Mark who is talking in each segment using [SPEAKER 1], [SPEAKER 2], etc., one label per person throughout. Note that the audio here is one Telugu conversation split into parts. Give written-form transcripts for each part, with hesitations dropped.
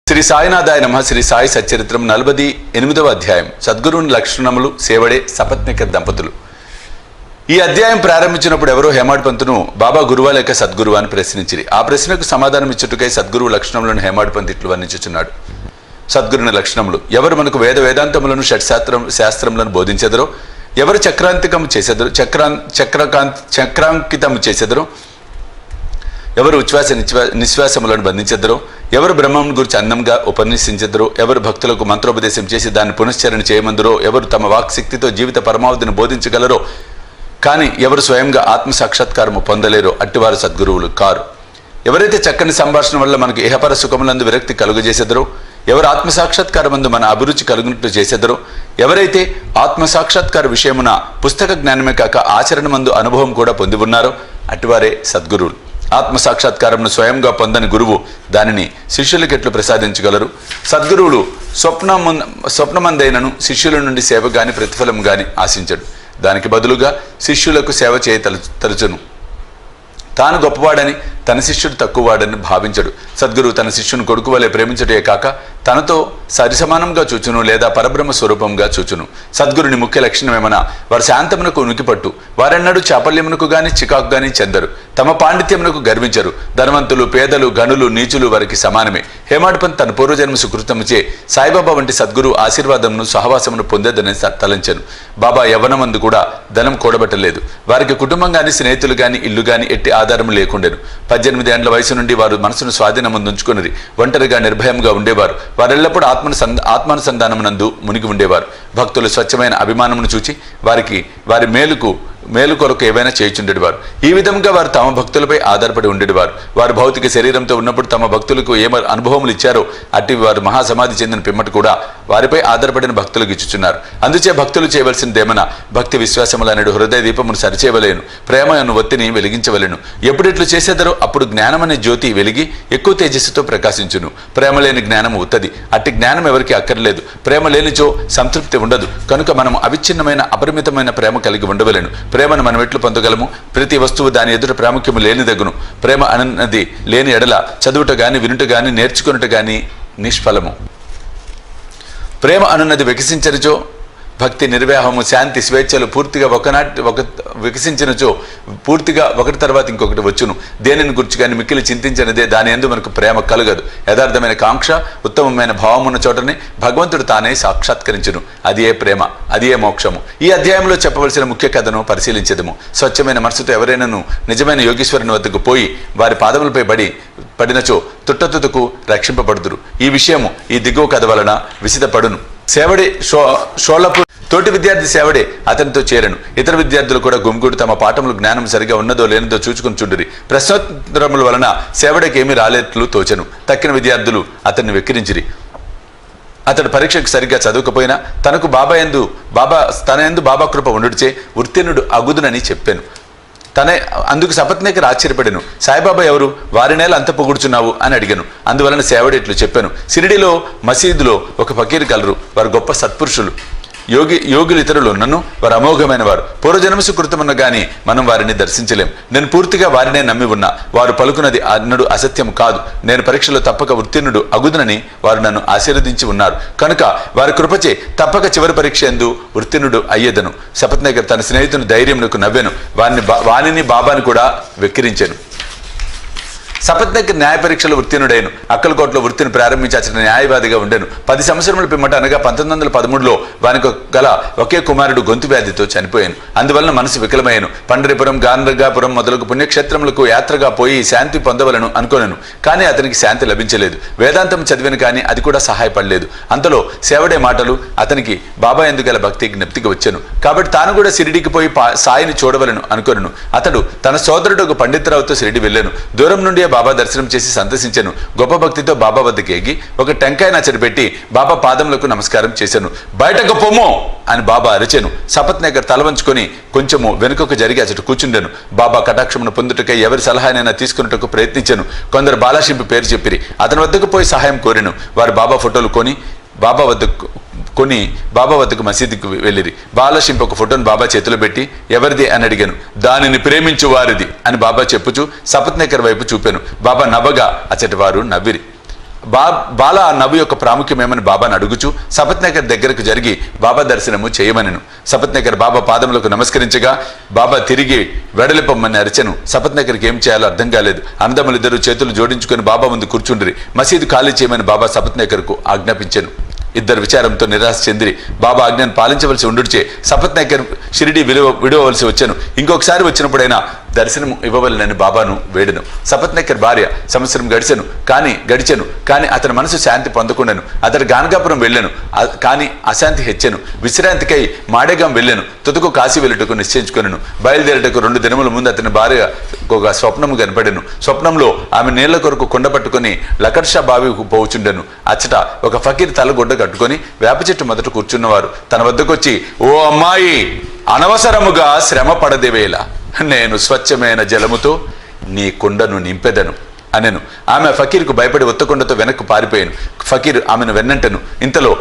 [SPEAKER 1] శ్రీ సాయినాథాయ నమః. శ్రీ సాయి సచ్చరిత్రం 48వ అధ్యాయం. సద్గురువుని లక్షణములు సేవడే సపత్నిక దంపతులు. ఈ అధ్యాయం ప్రారంభించినప్పుడు ఎవరో హేమాడ్ పంతును బాబా గురువా లేక సద్గురువా అని ప్రశ్నించిరి. ఆ ప్రశ్నకు సమాధానం ఇచ్చుటకై సద్గురువు లక్షణములను హేమాడ్ పంత్ ఇట్లు వర్ణించుచున్నాడు. సద్గురుని లక్షణములు: ఎవరు మనకు వేదాంతములను శాస్త్రములను బోధించెదరో, ఎవరు చక్రాంకితము చేసెదరో, ఎవరు ఉచ్ఛ్వాస నిశ్వాసములను బంధించెదరో, ఎవరు బ్రహ్మం గురించి అందంగా ఉపన్యసించెదరో, ఎవరు భక్తులకు మంత్రోపదేశం చేసి దాన్ని పునశ్చరణ చేయమందురో, ఎవరు తమ వాక్శక్తితో జీవిత పరమావధిని బోధించగలరో, కానీ ఎవరు స్వయంగా ఆత్మ సాక్షాత్కారము పొందలేరో అట్టివారు సద్గురువులు కారు. ఎవరైతే చక్కని సంభాషణ వల్ల మనకు ఇహపర సుఖములందు విరక్తి కలుగజేసెదరో, ఎవరు ఆత్మసాక్షాత్కారమందు మన అభిరుచి కలుగునట్లు చేసెదరో, ఎవరైతే ఆత్మసాక్షాత్కార విషయమున పుస్తక జ్ఞానమే కాక ఆచరణమందు అనుభవం కూడా పొంది ఉన్నారో అట్టివారే సద్గురువులు. ఆత్మసాక్షాత్కారంను స్వయంగా పొందని గురువు దానిని శిష్యులకు ఎట్లు ప్రసాదించగలరు? సద్గురువులు స్వప్నమందైనను శిష్యుల నుండి సేవ గాని ప్రతిఫలం గాని ఆశించడు. దానికి బదులుగా శిష్యులకు సేవ చేయ తలుచును. తాను గొప్పవాడని తన శిష్యుడు తక్కువవాడని భావించడు. సద్గురువు తన శిష్యుని కొడుకు వలె ప్రేమించడే కాక తనతో సరిసమానంగా చూచును లేదా పరబ్రహ్మ స్వరూపంగా చూచును. సద్గురుని ముఖ్య లక్షణం ఏమన్నా వారి శాంతమునకు ఉనికిపట్టు. వారెన్నడూ చాపల్యమునకు గాని చికాకు గాని చెందరు. తమ పాండిత్యమునకు గర్వించరు. ధనవంతులు, పేదలు, గనులు, నీచులు వారికి సమానమే. హేమాడ్ పంత్ తన పూర్వజన్మ సుకృతముచే సాయిబాబా వంటి సద్గురు ఆశీర్వాదమును సహవాసమును పొందేదని తలంచెను. బాబా యవ్వనమందు కూడా ధనం కూడబట్టలేదు. వారికి కుటుంబం గాని స్నేహితులు గాని ఇల్లు గాని ఎట్టి ఆధారము లేకుండెను. 18 ఏళ్ల వయసు నుండి వారు మనసును స్వాధీనముందుంచుకుని ఒంటరిగా నిర్భయంగా ఉండేవారు. వారెల్లప్పుడూ ఆత్మానుసంధానమునందు మునిగి ఉండేవారు. భక్తులు స్వచ్ఛమైన అభిమానమును చూచి వారి మేలు కొరకు ఏవైనా చేయుచుండేవారు. ఈ విధంగా వారు తమ భక్తులపై ఆధారపడి ఉండేవారు. వారు భౌతిక శరీరంతో ఉన్నప్పుడు తమ భక్తులకు ఏ అనుభవములు ఇచ్చారో అట్టి వారు మహాసమాధి చెందిన పిమ్మట కూడా వారిపై ఆధారపడిన భక్తులకు ఇచ్చుచున్నారు. అందుచే భక్తులు చేయవలసిందేమన్నా భక్తి విశ్వాసములు అనేది హృదయ దీపమును సరిచేయవలేను, ప్రేమను ఒత్తిని వెలిగించవలేను. ఎప్పుడిట్లు చేసేదరో అప్పుడు జ్ఞానమనే జ్యోతి వెలిగి ఎక్కువ తేజస్సుతో ప్రకాశించును. ప్రేమ లేని జ్ఞానం ఉత్తది. అట్టి జ్ఞానం ఎవరికి అక్కర్లేదు. ప్రేమ లేనిచో సంతృప్తి ఉండదు. కనుక మనం అవిచ్ఛిన్నమైన అపరిమితమైన ప్రేమ కలిగి ఉండవలేను. ప్రేమను మనం ఎట్లు పొందగలము? ప్రతి వస్తువు దాని ఎదుట ప్రాముఖ్యము లేనిదగును. ప్రేమ అన్నది లేని ఎడల చదువుట గాని వినుట గాని నేర్చుకునుట గాని నిష్ఫలము. ప్రేమ అనున్నది వికసించనిచో భక్తి, నిర్వాహము, శాంతి, స్వేచ్ఛలు పూర్తిగా వికసించినచో పూర్తిగా ఒకటి తర్వాత ఇంకొకటి వచ్చును. దేనిని గురించి కానీ మిక్కిలి చింతించినదే దాని యందు మనకు ప్రేమ కలగదు. యథార్థమైన కాంక్ష, ఉత్తమమైన భావమున్న చోటని భగవంతుడు తానే సాక్షాత్కరించును. అది ఏ ప్రేమ, అది ఏ మోక్షము. ఈ అధ్యాయంలో చెప్పవలసిన ముఖ్య కథను పరిశీలించదము. స్వచ్ఛమైన మనసుతో ఎవరైనాను నిజమైన యోగీశ్వరుని వద్దకు పోయి వారి పాదములపై పడినచో తుట్టతుతకు రక్షింపబడుదురు. ఈ విషయము ఈ దిగువ కథ వలన విసిదపడును. సేవడే షోలపూర్ తోటి విద్యార్థి సేవడే అతనితో చేరను. ఇతర విద్యార్థులు కూడా గుమిగూడి తమ పాఠములు జ్ఞానం సరిగా ఉన్నదో లేనిదో చూచుకుని చుండిరి. ప్రశ్నోత్తరముల వలన సేవడకి ఏమీ రాలేట్లు తోచెను. తక్కిన విద్యార్థులు అతన్ని వెక్కిరించిరి. అతడు పరీక్షకు సరిగ్గా చదవకపోయినా తన యందు బాబా కృప ఉండుడిచే ఉత్తీర్ణుడు అగుదునని చెప్పాను. అందుకు సపత్నేకర్ ఆశ్చర్యపడెను. సాయిబాబా ఎవరు? వారినేలా అంత పొగుడుచున్నావు అని అడిగాను. అందువలన సేవడి ఇట్లు చెప్పాను. షిరిడిలో మసీదులో ఒక ఫకీరు కలరు. వారు గొప్ప సత్పురుషులు, యోగులు. ఇతరులు నన్ను వారు అమోఘమైన వారు. పూర్వజన్మ సుకృతమున్న గాని మనం వారిని దర్శించలేం. నేను పూర్తిగా వారినే నమ్మి ఉన్నా. వారు పలుకున్నది అన్నడు అసత్యం కాదు. నేను పరీక్షలో తప్పక ఉత్తీర్ణుడు అగుదునని వారు నన్ను ఆశీర్వదించి ఉన్నారు. కనుక వారి కృపచే తప్పక చివరి పరీక్ష యందు ఉత్తీర్ణుడు అయ్యేదను. సపత్నేకర్ తన స్నేహితుని ధైర్యమునకు నవ్వెను. వానిని బాబాని కూడా వెక్కిరించాను. సపత్నేకర్ న్యాయ పరీక్షలో ఉత్తీర్ణుడైను. అక్కలకోటలో వృత్తిని ప్రారంభించి అతని న్యాయవాదిగా ఉండెను. 10 సంవత్సరముల పిమ్మట అనగా 1913లో వానికి గల ఒకే కుమారుడు గొంతు వ్యాధితో చనిపోయాను. అందువలన మనసు వికలమయ్యాను. పండరిపురం, గాంధర్గాపురం మొదలగు పుణ్యక్షేత్రములకు యాత్రగా పోయి శాంతి పొందవలను అనుకోనను. కానీ అతనికి శాంతి లభించలేదు. వేదాంతం చదివిన కానీ అది కూడా సహాయపడలేదు. అంతలో సేవడే మాటలు అతనికి బాబా ఎందుకు గల భక్తి జ్ఞప్తికి వచ్చాను. కాబట్టి తాను కూడా షిరిడికి పోయి సాయిని చూడవలను అనుకోనను. అతడు తన సోదరుడు ఒక పండితరావుతో షిరిడి వెళ్ళాను. దూరం నుండి బాబా దర్శనం చేసి సంతసించాను. గొప్ప భక్తితో బాబా వద్దకు ఎగి ఒక టెంకాయ నచ్చడి పెట్టి బాబా పాదములకు నమస్కారం చేశాను. బయటకు పొమ్ము అని బాబా అరిచాను. సపత్నేకర్ తలవంచుకొని కొంచెము వెనుకకు జరిగి అచట కూర్చుండెను. బాబా కటాక్షమును పొందుటకై ఎవరి సలహానైనా తీసుకున్నట్టుకు ప్రయత్నించాను. కొందరు బాలాశింపి పేరు చెప్పిరి. అతని వద్దకు పోయి సహాయం కోరాను. వారు బాబా ఫోటోలు కొని బాబా వద్దకు మసీదుకు వెళ్ళిరి. బాలశింప ఒక ఫోటోను బాబా చేతిలో పెట్టి ఎవరిది అని అడిగాను. దానిని ప్రేమించు వారిది అని బాబా చెప్పుచు సపత్నేకర్ వైపు చూపాను. బాబా నవ్వగా అచటి వారు నవ్విరి. బాల నవ్వు యొక్క ప్రాముఖ్యం ఏమని బాబాను అడుగుచూ సపత్నేకర్ దగ్గరకు జరిగి బాబా దర్శనము చేయమనెను. సపత్నేకర్ బాబా పాదములకు నమస్కరించగా బాబా తిరిగి వెడలిపమ్మని అరిచెను. సపత్నేకర్కి ఏం చేయాలో అర్థం కాలేదు. అన్నదమ్ములిద్దరూ చేతులు జోడించుకొని బాబా ముందు కూర్చుండ్రి. మసీదు ఖాళీ చేయమని బాబా సపత్నేకర్కు ఆజ్ఞాపించెను. ఇద్దరు విచారంతో నిరాశ చెందిరి. బాబా ఆజ్ఞను పాలించవలసి ఉండుచే సపత్నేకర్ షిరిడి విడవలసి వచ్చాను. ఇంకొకసారి వచ్చినప్పుడైనా దర్శనం ఇవ్వవలనని బాబాను వేడెను. సపత్నేకర్ భార్య సంవత్సరం గడిచెను కానీ అతని మనసు శాంతి పొందకుండాను. అతడు గానగాపురం వెళ్ళాను కానీ అశాంతి హెచ్చెను. విశ్రాంతికై మాడేగాం వెళ్ళాను. తుదకు కాశీ వెళ్ళటకు నిశ్చయించుకొనెను. బయలుదేరటకు 2 దినముల ముందు అతని భార్య ఒక స్వప్నము కనపడెను. స్వప్నంలో ఆమె నీళ్ల కొరకు కొండ పట్టుకుని లకర్షా బావికు పోవుచుండెను. అచ్చట ఒక ఫకీర్ తలగొడ్డ కట్టుకొని వేప చెట్టు మొదట కూర్చున్నవారు తన వద్దకొచ్చి, ఓ అమ్మాయి, అనవసరముగా శ్రమ పడదేవేళ నేను స్వచ్ఛమైన జలముతో నీ కుండను నింపెదను అనెను. ఆమె ఫకీర్కు భయపడి ఒత్తకొండతో వెనక్కు పారిపోయాను. ఫకీర్ ఆమెను వెన్నంటను. ఇంతలో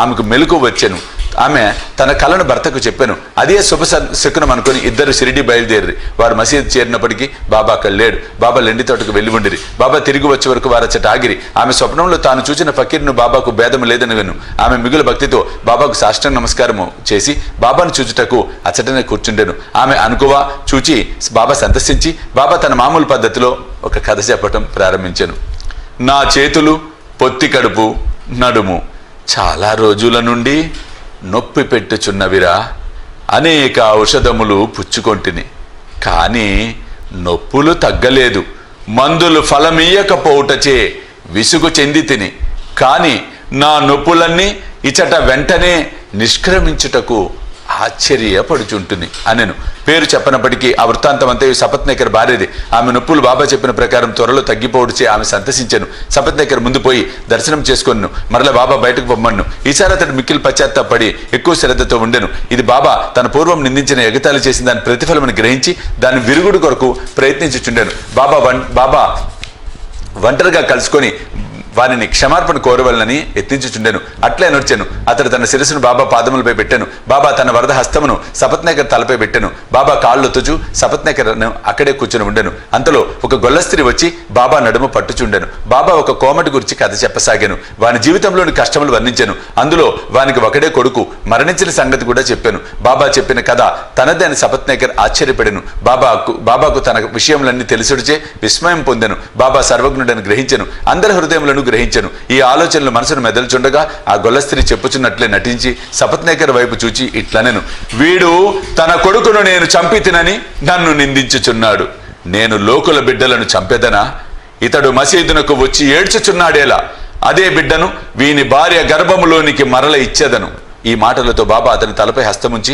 [SPEAKER 1] ఆమెకు మెలకు వచ్చాను. ఆమె తన కలను భర్తకు చెప్పాను. అదే శుభ శకునం అనుకుని ఇద్దరు షిరిడి బయలుదేరి వారు మసీదు చేరినప్పటికీ బాబా అక్కడ లేడు. బాబా లెండి తోటకు వెళ్ళి ఉండిరి. బాబా తిరిగి వచ్చే వరకు వారచ్చట ఆగిరి. ఆమె స్వప్నంలో తాను చూసిన ఫకీర్ను బాబాకు భేదం లేదని విను. ఆమె మిగులు భక్తితో బాబాకు సాష్టాంగ నమస్కారము చేసి బాబాను చూచుటకు అచ్చటనే కూర్చుండెను. ఆమె అనుకువా చూచి బాబా సందర్శించి బాబా తన మామూలు పద్ధతిలో ఒక కథ చెప్పటం ప్రారంభించాను. నా చేతులు, పొత్తి కడుపు, నడుము చాలా రోజుల నుండి నొప్పి పెట్టుచున్నవిరా. అనేక ఔషధములు పుచ్చుకొంటిని కానీ నొప్పులు తగ్గలేదు. మందులు ఫలమీయకపోవుటచే విసుగు చెంది తిని కానీ నా నొప్పులన్నీ ఇచట వెంటనే నిష్క్రమించుటకు ఆశ్చర్యపడుచుంటుంది అనెను. పేరు చెప్పనప్పటికీ ఆ వృత్తాంతం అంతా సపత్నేకర్ భార్యది. ఆమె నొప్పులు బాబా చెప్పిన ప్రకారం త్వరలో తగ్గిపోవడిచే ఆమె సంతసించాను. సపత్నేకర్ ముందు పోయి దర్శనం చేసుకొను. మరలా బాబా బయటకు పొమ్మను. ఈసారి అతడు మిక్కిలి పశ్చాత్తాపడి ఎక్కువ శ్రద్ధతో ఉండెను. ఇది బాబా తన పూర్వం నిందించిన ఎగతాళి చేసిన దాని ప్రతిఫలమని గ్రహించి దాని విరుగుడు కొరకు ప్రయత్నించుచుండెను. బాబా ఒంటరిగా కలుసుకొని వారిని క్షమార్పణ కోరవలనని యత్నించుచుండెను. అట్లే నడిచెను. అతడు తన శిరస్సును బాబా పాదములపై పెట్టెను. బాబా తన వరద హస్తమును సపత్నేకర్ తలపై పెట్టెను. బాబా కాళ్ళు తుచు సపత్నేకర్ అక్కడే కూర్చుని ఉండెను. అంతలో ఒక గొల్లస్త్రీ వచ్చి బాబా నడుము పట్టుచుండెను. బాబా ఒక కోమటి గురించి కథ చెప్పసాగాను. వాని జీవితంలోని కష్టములు వర్ణించాను. అందులో వానికి ఒకడే కొడుకు మరణించిన సంగతి కూడా చెప్పాను. బాబా చెప్పిన కథ తనదే అని సపత్నేకర్ ఆశ్చర్యపడెను. బాబాకు తన విషయములన్నీ తెలిసుడిచే విస్మయం పొందెను. బాబా సర్వజ్ఞుడని గ్రహించెను. అందరి హృదయములను గ్రహించను. ఈ ఆలోచనలు మనసును మెదలుచుండగా ఆ గొల్లస్త్రీ చెప్పుచున్నట్లే నటించి సపత్నేకర్ వైపు చూచి ఇట్లనెను, వీడు తన కొడుకును నేను చంపి తినని నన్ను నిందించుచున్నాడు. నేను లోకుల బిడ్డలను చంపెదనా? ఇతడు మసీదునకు వచ్చి ఏడ్చుచున్నాడేలా అదే బిడ్డను వీని భార్య గర్భములోనికి మరల ఇచ్చేదను. ఈ మాటలతో బాబా అతని తలపై హస్తముంచి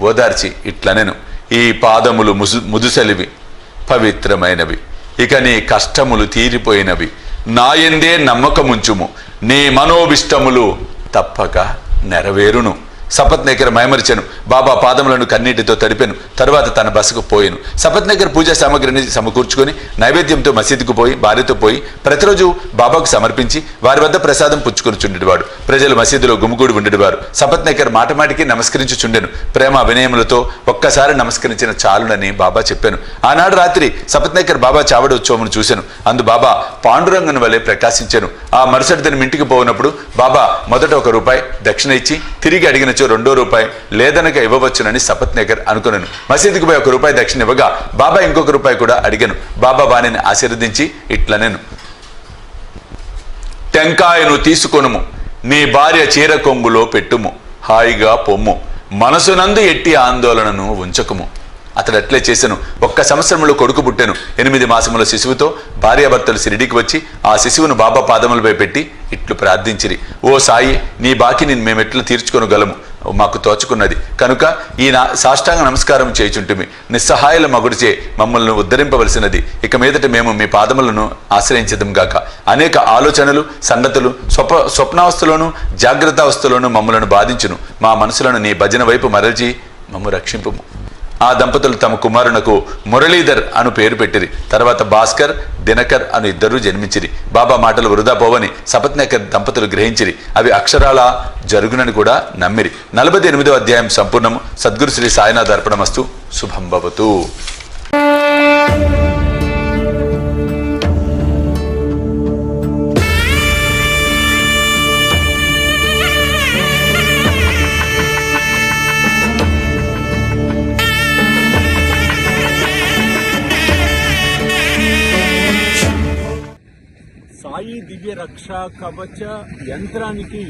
[SPEAKER 1] ఓదార్చి ఇట్లనెను, ఈ పాదములు ముదుసలివి, పవిత్రమైనవి. ఇక నీ కష్టములు తీరిపోయినవి. నాయందే నమ్మకముంచుము. నీ మనోభిష్టములు తప్పక నెరవేరును. సపత్నేకర్ మైమరిచెను. బాబా పాదములను కన్నీటితో తడిపెను. తరువాత తన బసకు పోయెను. సపత్నేకర్ పూజా సామగ్రిని సమకూర్చుకొని నైవేద్యంతో మసీదుకు పోయి భార్యతో పోయి ప్రతిరోజు బాబాకు సమర్పించి వారి వద్ద ప్రసాదం పుచ్చుకొనిచుండేవాడు. ప్రజలు మసీదులో గుమిగూడి ఉండేవారు. సపత్నేకర్ మాటమాటికి నమస్కరించుచుండెను. ప్రేమ వినయములతో ఒక్కసారి నమస్కరించిన చాలునని బాబా చెప్పాను. ఆనాడు రాత్రి సపత్నేకర్ బాబా చావడి ఉత్సవమును చూశాను. అందు బాబా పాండురంగన్ వలె ప్రకాశించాను. ఆ మరుసటి దిన ఇంటికి పోయినప్పుడు బాబా మొదట ₹1 దక్షిణ ఇచ్చి తిరిగి అడిగిన ₹2 లేదనక ఇవ్వవచ్చునని సపత్నేకర్ అనుకున్నాను. మసీదుకు పోయి ₹1 దక్షిణ ఇవ్వగా బాబా ఇంకొక ₹1 కూడా అడిగాను. బాబా వాణిని ఆశీర్వదించి ఇట్లనెను, టెంకాయను తీసుకొనుము, నీ భార్య చీర కొంగులో పెట్టుము, హాయిగా పొమ్ము, మనసునందు ఎట్టి ఆందోళనను ఉంచకుము. అతడు అట్లే చేశాను. 1 సంవత్సరంలో కొడుకు పుట్టాను. 8 మాసముల శిశువుతో భార్యాభర్తలు షిరిడీకి వచ్చి ఆ శిశువును బాబా పాదములపై పెట్టి ఇట్లు ప్రార్థించిరి, ఓ సాయి, నీ బాకిని మేమెట్లు తీర్చుకొనగలము, మాకు తోచుకున్నది కనుక ఈ సాష్టాంగ నమస్కారం చేయుచుంటుమి. నిస్సహాయుల మగుడిచే మమ్మల్ని ఉద్ధరింపవలసినది. ఇక మీదట మేము మీ పాదములను ఆశ్రయించదం గాక. అనేక ఆలోచనలు సంగతులు స్వప్నావస్థలోను జాగ్రత్తావస్థలోను మమ్మలను బాధించును. మా మనసులను నీ భజన వైపు మరల్చి మమ్ము రక్షింపుము. ఆ దంపతులు తమ కుమారునకు మురళీధర్ అను పేరు పెట్టిరి. తర్వాత భాస్కర్, దినకర్ అను ఇద్దరు జన్మించిరి. బాబా మాటలు వృధా పోవని సపత్నేకర్ దంపతులు గ్రహించిరి. అవి అక్షరాల జరుగునని కూడా నమ్మిరి. 48వ అధ్యాయం సంపూర్ణము. సద్గురు శ్రీ సాయినాథ్ అర్పణమస్తు. శుభం భవతు.
[SPEAKER 2] దివ్య రక్ష కవచ యంత్రానికి